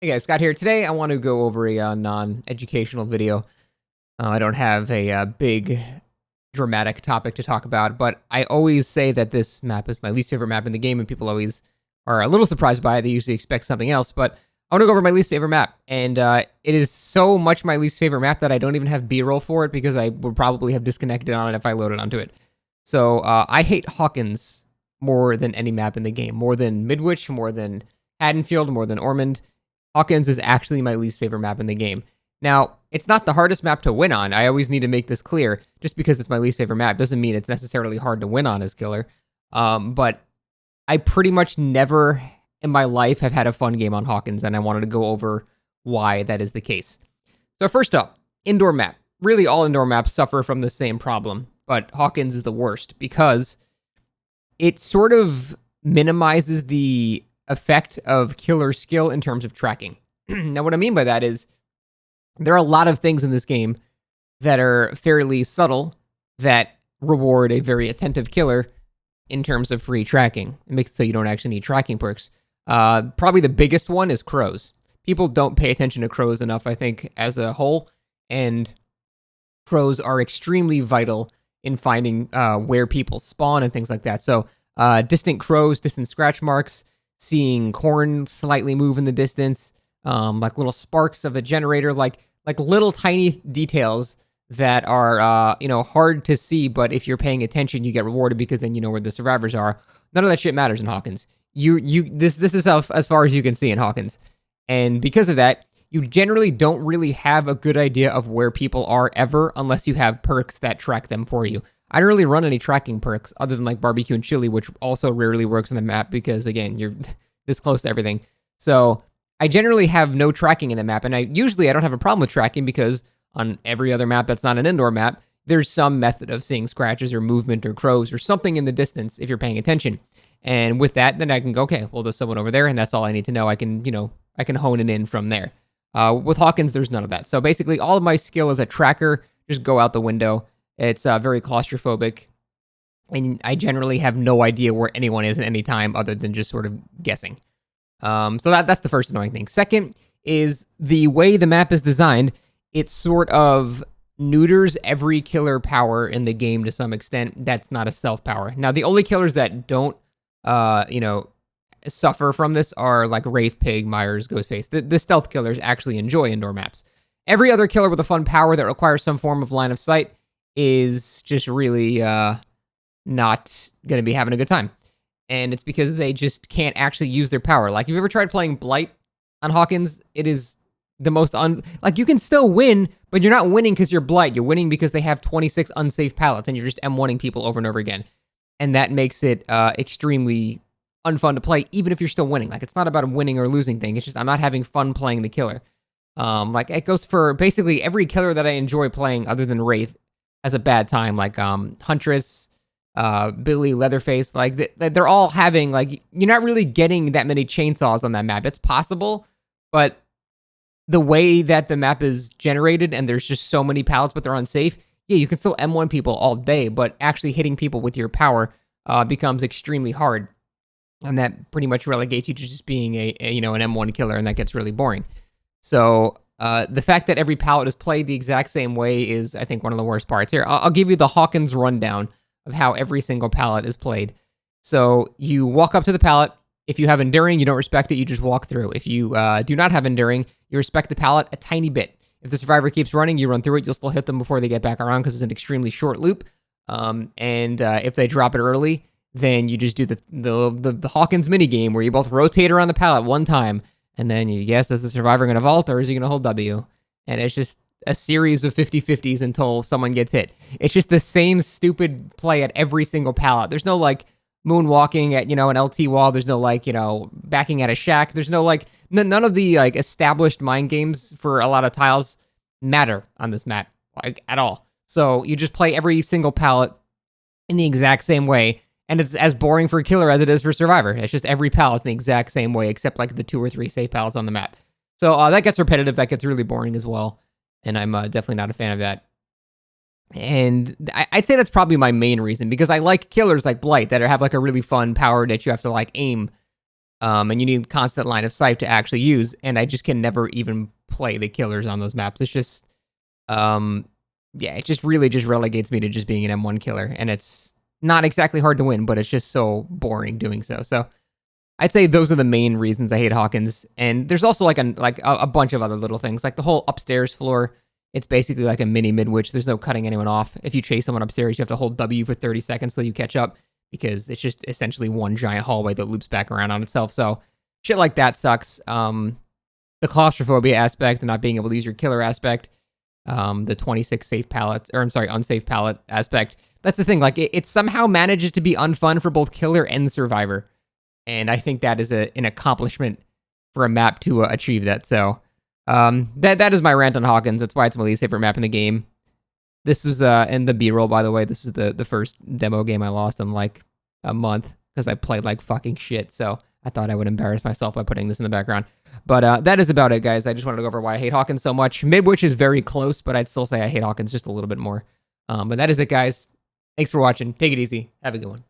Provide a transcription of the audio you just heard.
Hey guys, Scott here. Today I want to go over a non-educational video. I don't have a big dramatic topic to talk about, but I always say that this map is my least favorite map in the game, and people always are a little surprised by it. They usually expect something else, but I want to go over my least favorite map, and it is so much my least favorite map that I don't even have B-roll for it because I would probably have disconnected on it if I loaded onto it. So I hate Hawkins more than any map in the game, more than Midwich, more than Haddonfield, more than Ormond. Hawkins is actually my least favorite map in the game. Now, it's not the hardest map to win on. I always need to make this clear. Just because it's my least favorite map doesn't mean it's necessarily hard to win on as killer. But I pretty much never in my life have had a fun game on Hawkins, and I wanted to go over why that is the case. So first up, indoor map. Really, all indoor maps suffer from the same problem, but Hawkins is the worst because it sort of minimizes the effect of killer skill in terms of tracking. Now, what I mean by that is there are a lot of things in this game that are fairly subtle that reward a very attentive killer in terms of free tracking. It makes it so you don't actually need tracking perks. Probably the biggest one is crows. People don't pay attention to crows enough, I think, as a whole, and crows are extremely vital in finding where people spawn and things like that. So, distant crows, distant scratch marks, seeing corn slightly move in the distance, like little sparks of a generator, like little tiny details that are hard to see, but if you're paying attention, you get rewarded because then you know where the survivors are. None of that shit matters in Hawkins. This is as far as you can see in Hawkins, and because of that, you generally don't really have a good idea of where people are ever unless you have perks that track them for you. I don't really run any tracking perks other than like barbecue and chili, which also rarely works on the map because again, you're this close to everything. So I generally have no tracking in the map, and I don't have a problem with tracking because on every other map that's not an indoor map, there's some method of seeing scratches or movement or crows or something in the distance if you're paying attention. And with that, then I can go, okay, well, there's someone over there, and that's all I need to know. I can hone it in from there. With Hawkins, there's none of that. So basically, all of my skill as a tracker just go out the window. It's very claustrophobic, and I generally have no idea where anyone is at any time other than just sort of guessing. So that's the first annoying thing. Second is the way the map is designed. It sort of neuters every killer power in the game to some extent. That's not a stealth power. Now, the only killers that don't, suffer from this are like Wraith, Pig, Myers, Ghostface. The stealth killers actually enjoy indoor maps. Every other killer with a fun power that requires some form of line of sight is just really not going to be having a good time. And it's because they just can't actually use their power. Like, if you ever tried playing Blight on Hawkins, it is the most like, you can still win, but you're not winning because you're Blight. You're winning because they have 26 unsafe pallets, and you're just M1ing people over and over again. And that makes it extremely unfun to play, even if you're still winning. Like, it's not about a winning or losing thing. It's just I'm not having fun playing the killer. Like, it goes for basically every killer that I enjoy playing other than Wraith has a bad time. Like, Huntress, Billy, Leatherface, like they're all having, like, you're not really getting that many chainsaws on that map. It's possible, but the way that the map is generated and there's just so many pallets, but they're unsafe. Yeah, you can still M1 people all day, but actually hitting people with your power becomes extremely hard. And that pretty much relegates you to just being an M1 killer, and that gets really boring. So the fact that every pallet is played the exact same way is, I think, one of the worst parts. Here, I'll give you the Hawkins rundown of how every single pallet is played. So you walk up to the pallet. If you have Enduring, you don't respect it, you just walk through. If you do not have Enduring, you respect the pallet a tiny bit. If the survivor keeps running, you run through it, you'll still hit them before they get back around because it's an extremely short loop. And if they drop it early, then you just do the Hawkins minigame where you both rotate around the pallet one time, and then you guess, is the survivor going to vault or is he going to hold W? And it's just a series of 50-50s until someone gets hit. It's just the same stupid play at every single pallet. There's no, like, moonwalking at, an LT wall. There's no, like, backing at a shack. There's no, like, none of the, like, established mind games for a lot of tiles matter on this map, like, at all. So you just play every single pallet in the exact same way, and it's as boring for a killer as it is for survivor. It's just every pallet in the exact same way, except, like, the 2 or 3 safe pallets on the map. So that gets repetitive. That gets really boring as well, and I'm definitely not a fan of that. And I'd say that's probably my main reason, because I like killers like Blight that have, like, a really fun power that you have to, like, aim and you need constant line of sight to actually use. And I just can never even play the killers on those maps. It's just, yeah, it just really just relegates me to just being an M1 killer, and it's not exactly hard to win, but it's just so boring doing so. So I'd say those are the main reasons I hate Hawkins. And there's also like a bunch of other little things, like the whole upstairs floor. It's basically like a mini mid-witch. There's no cutting anyone off. If you chase someone upstairs, you have to hold W for 30 seconds till you catch up, because it's just essentially one giant hallway that loops back around on itself. So shit like that sucks. The claustrophobia aspect, the not being able to use your killer aspect, the 26 safe pallets, or I'm sorry, unsafe pallet aspect. That's the thing. Like it somehow manages to be unfun for both killer and survivor. And I think that is an accomplishment for a map to achieve that. So that is my rant on Hawkins. That's why it's my least favorite map in the game. This was in the B-roll, by the way. This is the first demo game I lost in like a month because I played like fucking shit. So I thought I would embarrass myself by putting this in the background. But that is about it, guys. I just wanted to go over why I hate Hawkins so much. Midwich is very close, but I'd still say I hate Hawkins just a little bit more. But that is it, guys. Thanks for watching. Take it easy. Have a good one.